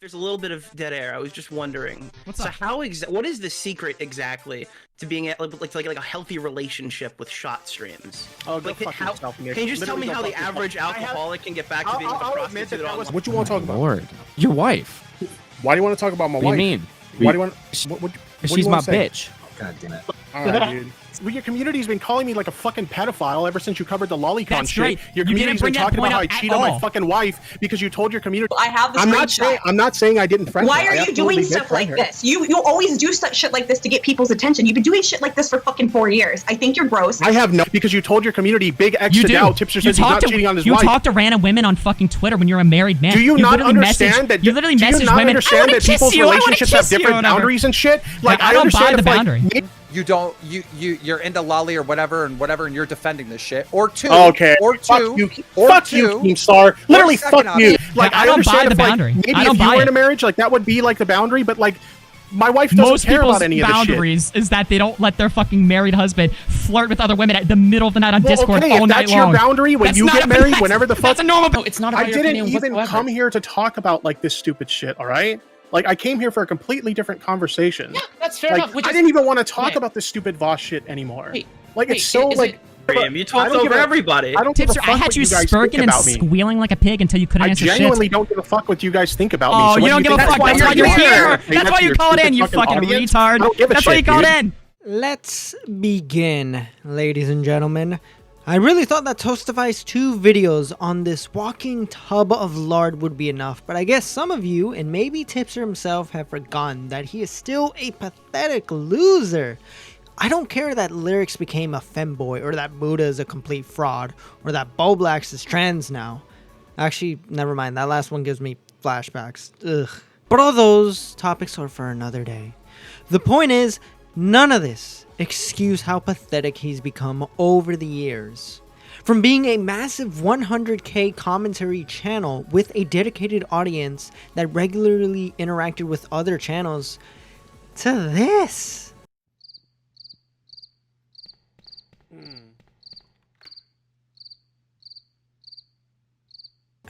there's a little bit of dead air. I was just wondering. What's up? What is the secret exactly to being like a healthy relationship with shot streams? Oh, go fuck yourself. Can you just tell me how the average alcoholic can get back to being a prostitute on? What you want to talk about? Lord, your wife. Why do you want to talk about my wife? What do you mean? Why do you want? She's my bitch. God damn it. All right, dude. Well, your community's been calling me like a fucking pedophile ever since you covered the lolicon That's shit. right. Your You community's didn't been bring that talking point about how I up at cheat on my all. fucking wife because you told your community. I have the I'm not saying I didn't friend Why her. are I you doing absolutely did stuff friend like her. this? You always do such shit like this to get people's attention. You've been doing shit like this for fucking 4 years. I think you're gross. I have no, because you told your community big X You to do. Dow. Tipster says he's not cheating on his you wife. talk to random women on fucking Twitter when you're a married man. Do you not literally understand that? You literally do you message not women. understand that people's relationships have different boundaries boundaries and shit? Like I don't buy understand the if, like, boundary. You don't you're into lolly or whatever and you're defending this shit. Or two. Okay. Or Fuck two. you. Or Fuck two. you, Keemstar. Literally, second fuck you. option. Like I don't buy understand the if, like, boundary. maybe I don't if you buy were in it. a marriage, like that would be like the boundary. But like, my wife doesn't Most care people's about any of this shit. boundaries is that they don't let their fucking married husband flirt with other women at the middle of the night on Discord okay, all if night that's long. your boundary when That's you not get a- married, that's- whenever the fuck. That's a normal. No, it's not about I your didn't opinion even whatsoever. come here to talk about like this stupid shit. All right. Like I came here for a completely different conversation. Yeah, that's fair Like enough. Which I is- didn't even want to talk Wait. about this stupid Voss shit anymore. Wait, like wait, it's so is like. it- Graham, you talked I don't give over a- everybody. I don't give a Tipster, fuck I had what you you guys spurking think and about me. squealing like a pig until you couldn't I answer shit. genuinely don't give a fuck what you guys think about me. Oh, So you what don't do give a think fuck. That's why why you're here. Saying That's that why to you your called stupid in, you fucking audience? retard. I don't give a That's why you shit, called dude. in. Let's begin, ladies and gentlemen. I really thought that Toastifies 2 videos on this walking tub of lard would be enough, but I guess some of you, and maybe Tipster himself, have forgotten that he is still a pathetic loser. I don't care that Lyrics became a femboy, or that Buddha is a complete fraud, or that Boblax is trans now. Actually, never mind, that last one gives me flashbacks. Ugh. But all those topics are for another day. The point is, none of this excuse how pathetic he's become over the years. From being a massive 100k commentary channel with a dedicated audience that regularly interacted with other channels, to this.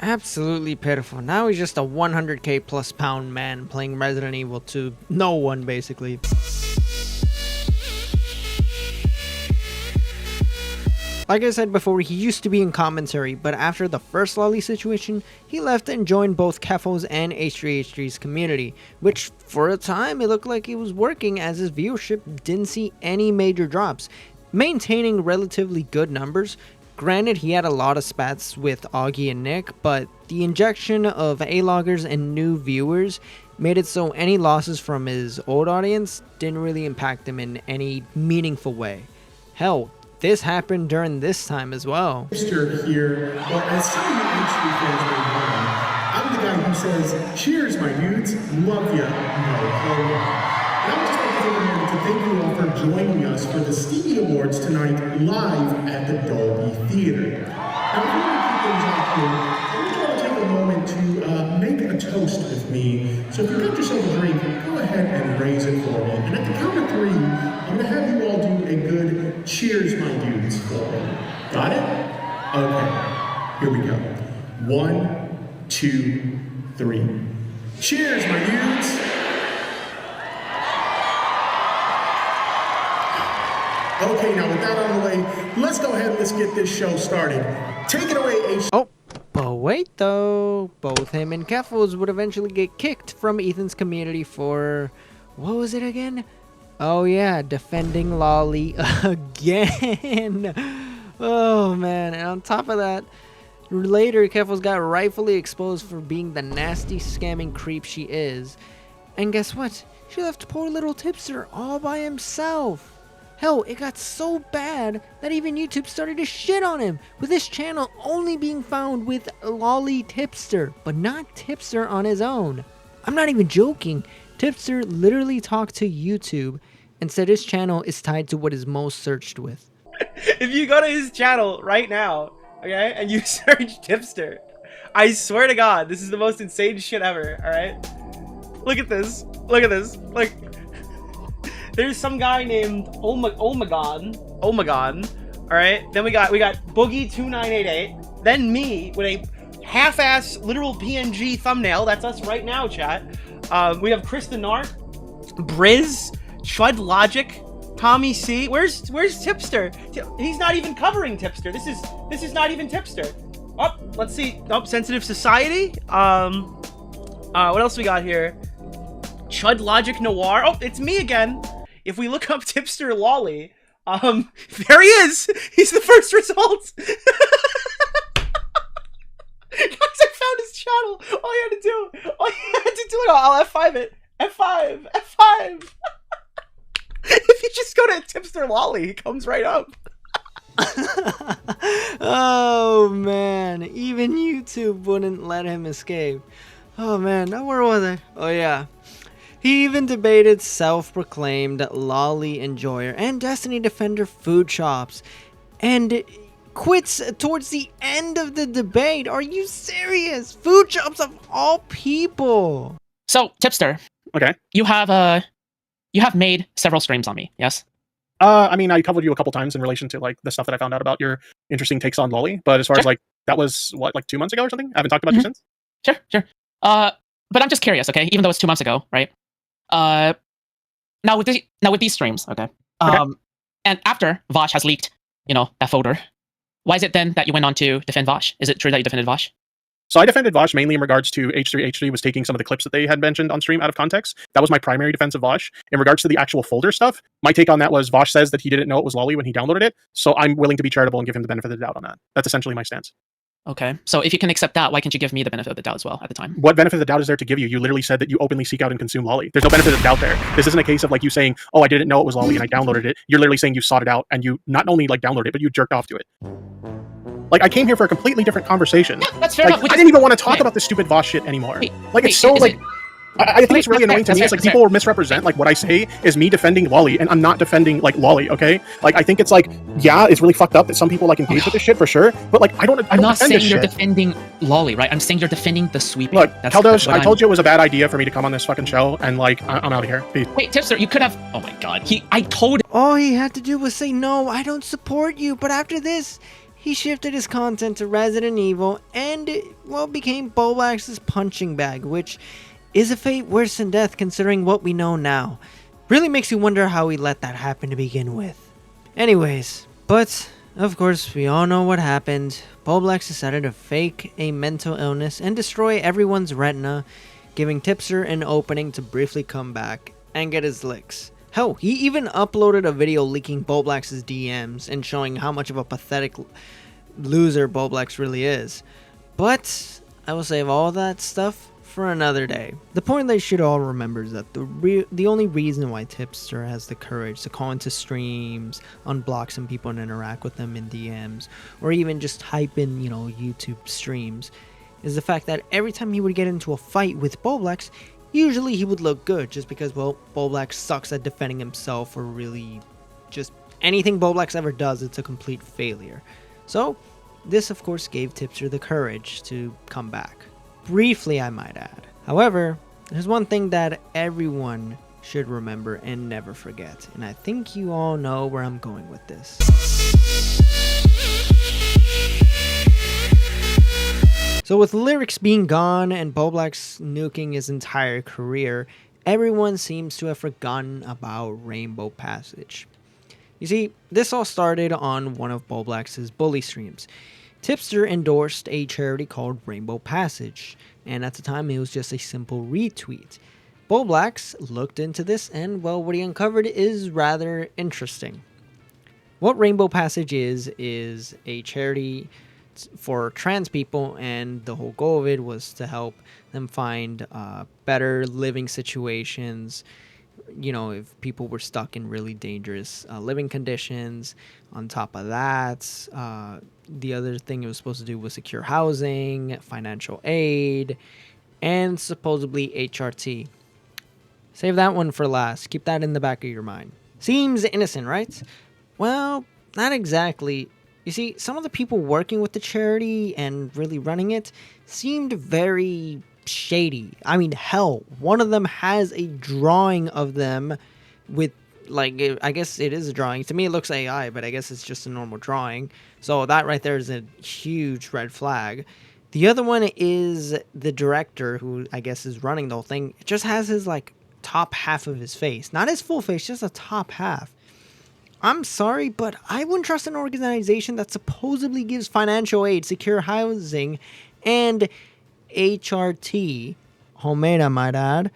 Absolutely pitiful. Now he's just a 100k plus pound man playing Resident Evil 2. No one, basically. Like I said before, he used to be in commentary, but after the first lolly situation, he left and joined both keffals and H3H3's community, which for a time it looked like it was working as his viewership didn't see any major drops, maintaining relatively good numbers. Granted, he had a lot of spats with Augie and Nick, but the injection of A-loggers and new viewers made it so any losses from his old audience didn't really impact him in any meaningful way. Hell, this happened during this time as well. Tipster here. Well, as some of you H3 fans may know, I'm the guy who says, cheers, my dudes, love ya. And I would just like to take a moment to thank you all for joining us for the Stevie Awards tonight live at the Dolby Theater. Now, before we kick things off here, I want you all to take a moment to make a toast with me. So if you got yourself a drink, go ahead and raise it for me. And at the count of 3, I'm going to have you all do a good cheers, my dudes, for me. Got it? Okay. Here we go. 1, 2, 3. Cheers, my dudes! Okay, now with that out of the way, let's go ahead and let's get this show started. Take it away, H. Oh, but wait though, both him and keffals would eventually get kicked from Ethan's community for, what was it again? Oh yeah, defending Lolly again. Oh man, and on top of that, later keffals got rightfully exposed for being the nasty scamming creep she is. And guess what? She left poor little Tipster all by himself. Hell, it got so bad that even YouTube started to shit on him, with his channel only being found with Lolly Tipster, but not Tipster on his own. I'm not even joking. Tipster literally talked to YouTube and said his channel is tied to what is most searched with. If you go to his channel right now, okay, and you search Tipster, I swear to God, this is the most insane shit ever, alright? Look at this. Look at this. Like, there's some guy named Omegon, alright? Then we got Boogie2988, then me with a half-ass literal PNG thumbnail. That's us right now, chat. We have Chris the Narc, Briz, Chud Logic, Tommy C. Where's Tipster? He's not even covering Tipster. This is not even Tipster. Oh, let's see. Oh, Sensitive Society. What else we got here? Chud Logic Noir. Oh, it's me again. If we look up Tipster Lolly, there he is. He's the first result. Guys, I found his channel. All you had to do, I'll F5 it. F5. If you just go to Tipster Lolly, he comes right up. Oh man, even YouTube wouldn't let him escape. Oh man, now where was I? Oh yeah. He even debated self-proclaimed lolly enjoyer and Destiny Defender food shops, and quits towards the end of the debate. Are you serious? Food shops of all people. So, Tipster. Okay. You have made several streams on me, yes? I mean, I covered you a couple times in relation to like the stuff that I found out about your interesting takes on lolly, but as far as like that was what, like 2 months ago or something? I haven't talked about you since. Sure. But I'm just curious, okay? Even though it's 2 months ago, right? Now with these streams, okay? And after Vosh has leaked, that folder, why is it then that you went on to defend Vosh? Is it true that you defended Vosh? So I defended Vosh mainly in regards to H3 was taking some of the clips that they had mentioned on stream out of context. That was my primary defense of Vosh. In regards to the actual folder stuff, my take on that was Vosh says that he didn't know it was lolly when he downloaded it. So I'm willing to be charitable and give him the benefit of the doubt on that. That's essentially my stance. Okay. So if you can accept that, why can't you give me the benefit of the doubt as well at the time? What benefit of the doubt is there to give you? You literally said that you openly seek out and consume lolly. There's no benefit of the doubt there. This isn't a case of like you saying, oh, I didn't know it was lolly and I downloaded it. You're literally saying you sought it out and you not only like downloaded it, but you jerked off to it. Like, I came here for a completely different conversation. Yeah, that's fair like, enough. I didn't even want to talk about this stupid Vosh shit anymore. It's so, like... I think it's really annoying to me. It's like people misrepresent like what I say is me defending lolly, and I'm not defending like lolly. Okay, like I think it's like yeah, it's really fucked up that some people like engage with this shit for sure. But like I don't. I'm not defend saying this you're shit. defending lolly, right? I'm saying you're defending the sweeping. Look, Keldos, I told you it was a bad idea for me to come on this fucking show, and like I'm out of here. Peace. Wait, Tipster, you could have. Oh my god, I told. All he had to do was say no, I don't support you. But after this, he shifted his content to Resident Evil and well became Bolax's punching bag, which is a fate worse than death considering what we know now. Really makes you wonder how he let that happen to begin with. Anyways, but of course we all know what happened. Bolax decided to fake a mental illness and destroy everyone's retina, giving Tipster an opening to briefly come back and get his licks. Hell, he even uploaded a video leaking Bolax's DMs and showing how much of a pathetic loser Bolax really is. But I will save all that stuff for another day. The point they should all remember is that the only reason why Tipster has the courage to call into streams, unblock some people and interact with them in DMs, or even just type in, YouTube streams, is the fact that every time he would get into a fight with Bolax, usually he would look good just because, well, Bolax sucks at defending himself, or really just anything Bolax ever does, it's a complete failure. So this of course gave Tipster the courage to come back. Briefly, I might add. However, there's one thing that everyone should remember and never forget, and I think you all know where I'm going with this. So with lyrics being gone and Bolax nuking his entire career, everyone seems to have forgotten about Rainbow Passage. You see, this all started on one of Bolax's bully streams. Tipster endorsed a charity called Rainbow Passage, and at the time it was just a simple retweet. Bolax looked into this, and well, what he uncovered is rather interesting. What Rainbow Passage is a charity for trans people, and the whole goal of it was to help them find better living situations. If people were stuck in really dangerous living conditions. On top of that, the other thing it was supposed to do was secure housing, financial aid, and supposedly HRT. Save that one for last. Keep that in the back of your mind. Seems innocent, right? Well, not exactly. You see, some of the people working with the charity and really running it seemed very shady. I mean, hell, one of them has a drawing of them with, like, I guess it is a drawing. To me, it looks AI, but I guess it's just a normal drawing. So that right there is a huge red flag. The other one is the director, who I guess is running the whole thing. It just has his like top half of his face, not his full face, just a top half. I'm sorry, but I wouldn't trust an organization that supposedly gives financial aid, secure housing, and HRT, homemade I might add,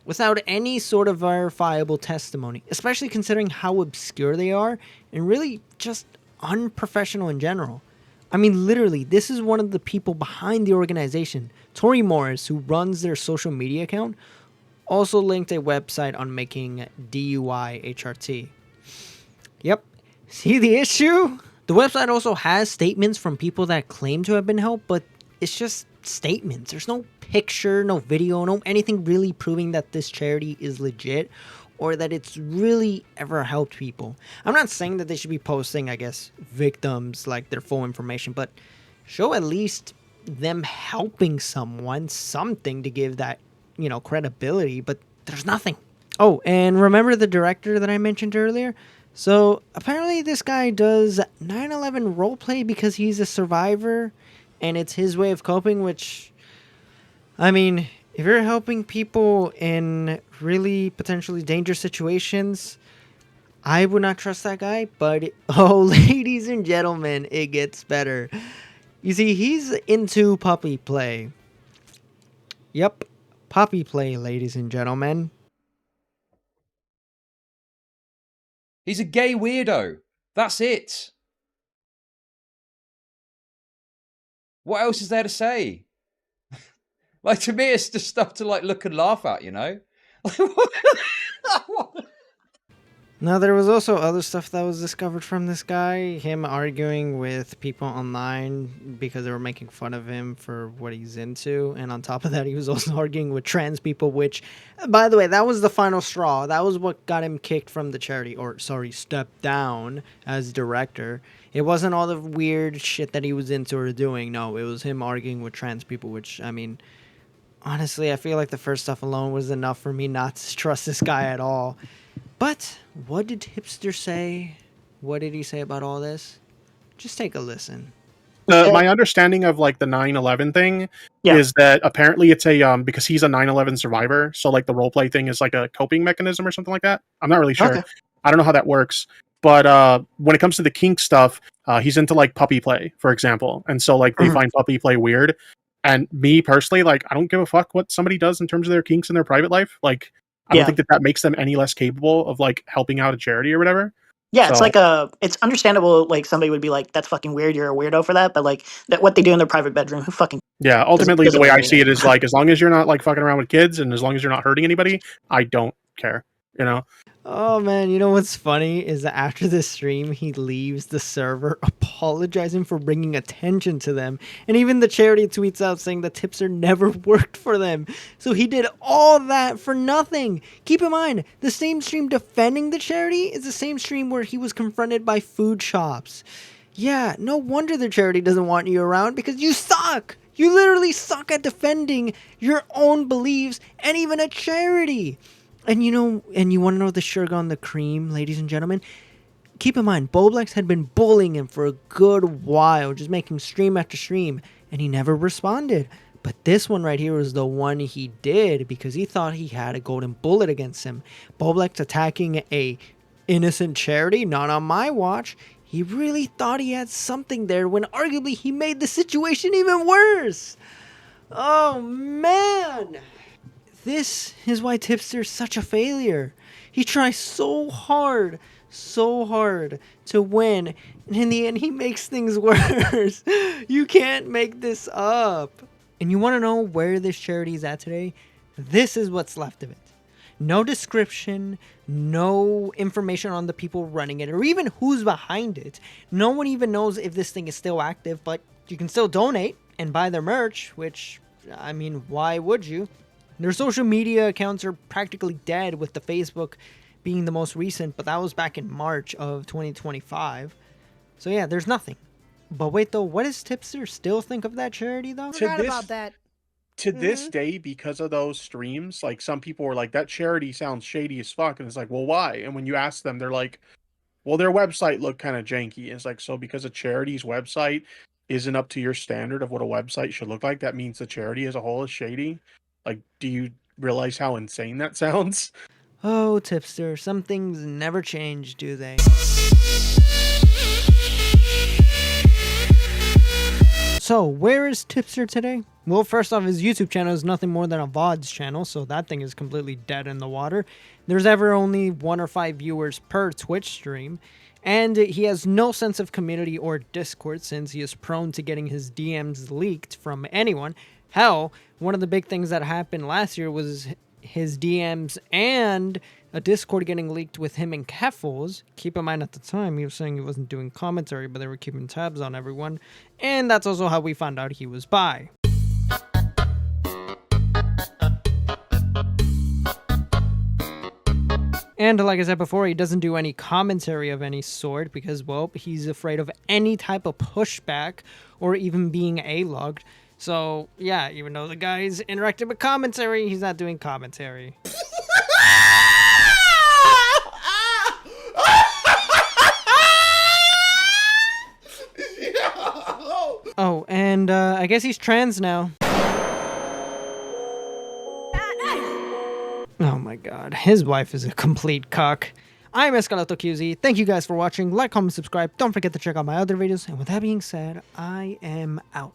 without any sort of verifiable testimony, especially considering how obscure they are and really just unprofessional in general. I mean, literally, this is one of the people behind the organization. Tori Morris, who runs their social media account, also linked a website on making DUI HRT. Yep. See the issue? The website also has statements from people that claim to have been helped, but it's just statements. There's no picture, no video, no anything really proving that this charity is legit or that it's really ever helped people. I'm not saying that they should be posting, I guess, victims, like their full information, but show at least them helping someone, something to give that, you know, credibility, but there's nothing. Oh, and remember the director that I mentioned earlier? So apparently this guy does 9/11 roleplay because he's a survivor and it's his way of coping, which, I mean, if you're helping people in really potentially dangerous situations, I would not trust that guy. But, oh, ladies and gentlemen, it gets better. You see, he's into puppy play. Yep, puppy play, ladies and gentlemen. He's a gay weirdo. That's it. What else is there to say? Like, to me, it's just stuff to like look and laugh at, you know? Now, there was also other stuff that was discovered from this guy. Him arguing with people online because they were making fun of him for what he's into. And on top of that, he was also arguing with trans people, which, by the way, that was the final straw. That was what got him kicked from the charity, or, sorry, stepped down as director. It wasn't all the weird shit that he was into or doing. No, it was him arguing with trans people, which, I mean, honestly, I feel like the first stuff alone was enough for me not to trust this guy at all. But what did Tipster say? What did he say about all this? Just take a listen. My understanding of like the 9/11 thing is that apparently it's a because he's a 9/11 survivor, so like the roleplay thing is like a coping mechanism or something like that. I'm not really sure. Okay. I don't know how that works. But when it comes to the kink stuff, he's into like puppy play, for example, and so like they find puppy play weird. And me personally, like I don't give a fuck what somebody does in terms of their kinks in their private life. Like I don't think that makes them any less capable of like helping out a charity or whatever. Yeah, it's like it's understandable. Like somebody would be like, "That's fucking weird. You're a weirdo for that." But like that, what they do in their private bedroom, who fucking? Yeah, ultimately the way I see it is know. like as long as you're not like fucking around with kids and as long as you're not hurting anybody, I don't care. You know. Oh man, you know what's funny is that after this stream, he leaves the server apologizing for bringing attention to them. And even the charity tweets out saying that Tipster never worked for them. So he did all that for nothing. Keep in mind, the same stream defending the charity is the same stream where he was confronted by food shops. Yeah, no wonder the charity doesn't want you around because you suck. You literally suck at defending your own beliefs and even a charity. And you know, and you want to know the sugar on the cream, ladies and gentlemen? Keep in mind, Boblex had been bullying him for a good while, just making stream after stream, and he never responded. But this one right here was the one he did because he thought he had a golden bullet against him. Boblex attacking a innocent charity, not on my watch. He really thought he had something there when arguably he made the situation even worse. Oh, man. This is why Tipster's such a failure. He tries so hard to win, and in the end he makes things worse. You can't make this up. And you want to know where this charity is at today? This is what's left of it. No description, no information on the people running it, or even who's behind it. No one even knows if this thing is still active, but you can still donate and buy their merch, which, I mean, why would you? Their social media accounts are practically dead, with the Facebook being the most recent, but that was back in March of 2025. So yeah, there's nothing. But wait though, what does Tipster still think of that charity though? Forgot about that. To this day, because of those streams, like some people were like, that charity sounds shady as fuck. And it's like, well, why? And when you ask them, they're like, well, their website looked kind of janky. It's like, so because a charity's website isn't up to your standard of what a website should look like, that means the charity as a whole is shady. Like, do you realize how insane that sounds? Oh, Tipster, some things never change, do they? So, where is Tipster today? Well, first off, his YouTube channel is nothing more than a VODs channel, so that thing is completely dead in the water. There's ever only 1 or 5 viewers per Twitch stream, and he has no sense of community or Discord since he is prone to getting his DMs leaked from anyone. Hell, one of the big things that happened last year was his DMs and a Discord getting leaked with him and keffals. Keep in mind at the time he was saying he wasn't doing commentary, but they were keeping tabs on everyone. And that's also how we found out he was bi. And like I said before, he doesn't do any commentary of any sort because, well, he's afraid of any type of pushback or even being A-logged. So, yeah, even though the guy's interacting with commentary, he's not doing commentary. Oh, and I guess he's trans now. Oh my god, his wife is a complete cuck. I'm Escalato QZ. Thank you guys for watching. Like, comment, subscribe. Don't forget to check out my other videos. And with that being said, I am out.